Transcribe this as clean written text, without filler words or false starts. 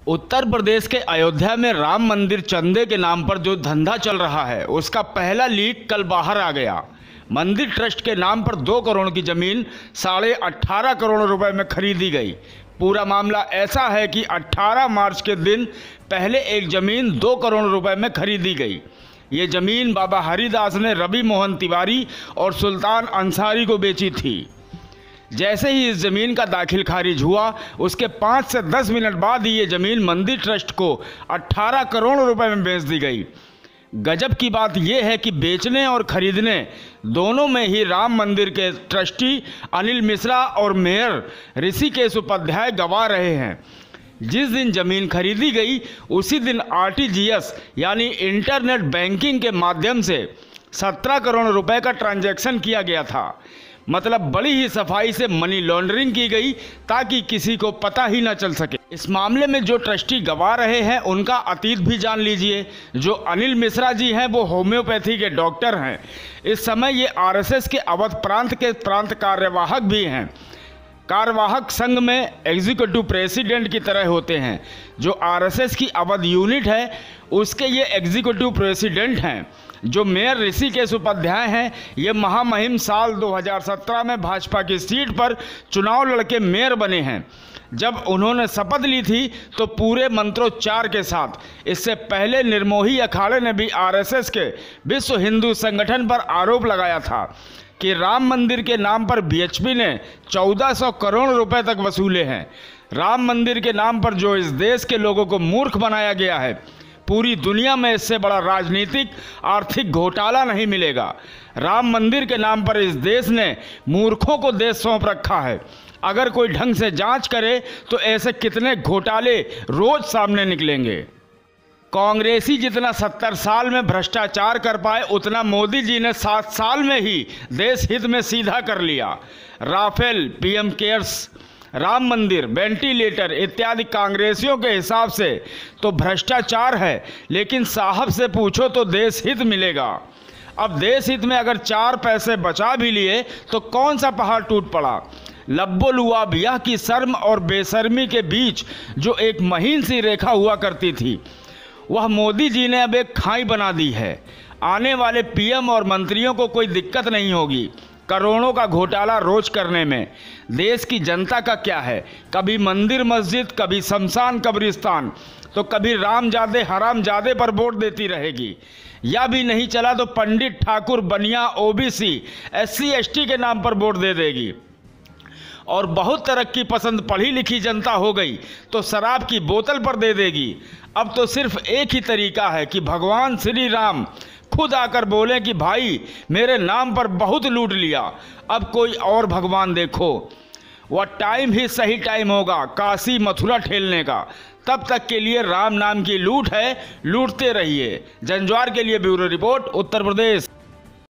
उत्तर प्रदेश के अयोध्या में राम मंदिर चंदे के नाम पर जो धंधा चल रहा है उसका पहला लीक कल बाहर आ गया। मंदिर ट्रस्ट के नाम पर 2 करोड़ की जमीन 18.5 करोड़ रुपए में खरीदी गई। पूरा मामला ऐसा है कि 18 मार्च के दिन पहले एक जमीन 2 करोड़ रुपए में खरीदी गई। ये जमीन बाबा हरिदास ने रवि मोहन तिवारी और सुल्तान अंसारी को बेची थी। जैसे ही इस ज़मीन का दाखिल खारिज हुआ उसके 5 से 10 मिनट बाद ही ये ज़मीन मंदिर ट्रस्ट को 18 करोड़ रुपए में बेच दी गई। गजब की बात यह है कि बेचने और खरीदने दोनों में ही राम मंदिर के ट्रस्टी अनिल मिश्रा और मेयर ऋषिकेश उपाध्याय गवा रहे हैं। जिस दिन ज़मीन खरीदी गई उसी दिन RTGS यानी इंटरनेट बैंकिंग के माध्यम से 17 करोड़ रुपए का ट्रांजैक्शन किया गया था। मतलब बड़ी ही सफाई से मनी लॉन्ड्रिंग की गई ताकि किसी को पता ही ना चल सके। इस मामले में जो ट्रस्टी गवा रहे हैं उनका अतीत भी जान लीजिए। जो अनिल मिश्रा जी हैं वो होम्योपैथी के डॉक्टर हैं। इस समय ये RSS के अवध प्रांत के प्रांत कार्यवाहक भी हैं। कार्यवाहक संघ में एग्जीक्यूटिव प्रेसिडेंट की तरह होते हैं। जो RSS की अवध यूनिट है उसके ये एग्जीक्यूटिव प्रेसिडेंट हैं। जो मेयर ऋषिकेश उपाध्याय हैं ये महामहिम साल 2017 में भाजपा की सीट पर चुनाव लड़के मेयर बने हैं। जब उन्होंने शपथ ली थी तो पूरे मंत्रोच्चार के साथ। इससे पहले निर्मोही अखाड़े ने भी RSS के विश्व हिंदू संगठन पर आरोप लगाया था कि राम मंदिर के नाम पर BHP ने 1400 करोड़ रुपए तक वसूले हैं। राम मंदिर के नाम पर जो इस देश के लोगों को मूर्ख बनाया गया है, पूरी दुनिया में इससे बड़ा राजनीतिक आर्थिक घोटाला नहीं मिलेगा। राम मंदिर के नाम पर इस देश ने मूर्खों को देश सौंप रखा है। अगर कोई ढंग से जांच करे तो ऐसे कितने घोटाले रोज सामने निकलेंगे। कांग्रेसी जितना 70 साल में भ्रष्टाचार कर पाए उतना मोदी जी ने 7 साल में ही देश हित में सीधा कर लिया। राफेल, PM केयर्स, राम मंदिर, वेंटिलेटर इत्यादि कांग्रेसियों के हिसाब से तो भ्रष्टाचार है, लेकिन साहब से पूछो तो देश हित मिलेगा। अब देश हित में अगर 4 पैसे बचा भी लिए तो कौन सा पहाड़ टूट पड़ा। लब्बो लुआबिया की शर्म और बेशर्मी के बीच जो एक महीन सी रेखा हुआ करती थी वह मोदी जी ने अब एक खाई बना दी है। आने वाले PM और मंत्रियों को कोई दिक्कत नहीं होगी करोड़ों का घोटाला रोज करने में। देश की जनता का क्या है, कभी मंदिर मस्जिद, कभी शमशान कब्रिस्तान, तो कभी रामजादे हरामजादे पर वोट देती रहेगी। या भी नहीं चला तो पंडित ठाकुर बनिया OBC SC ST के नाम पर वोट दे देगी। और बहुत तरक्की पसंद पढ़ी लिखी जनता हो गई तो शराब की बोतल पर दे देगी। अब तो सिर्फ एक ही तरीका है कि भगवान श्री राम खुद आकर बोले कि भाई मेरे नाम पर बहुत लूट लिया, अब कोई और भगवान देखो। वह टाइम ही सही टाइम होगा काशी मथुरा ठेलने का। तब तक के लिए राम नाम की लूट है, लूटते रहिए। जंजवार के लिए ब्यूरो रिपोर्ट, उत्तर प्रदेश।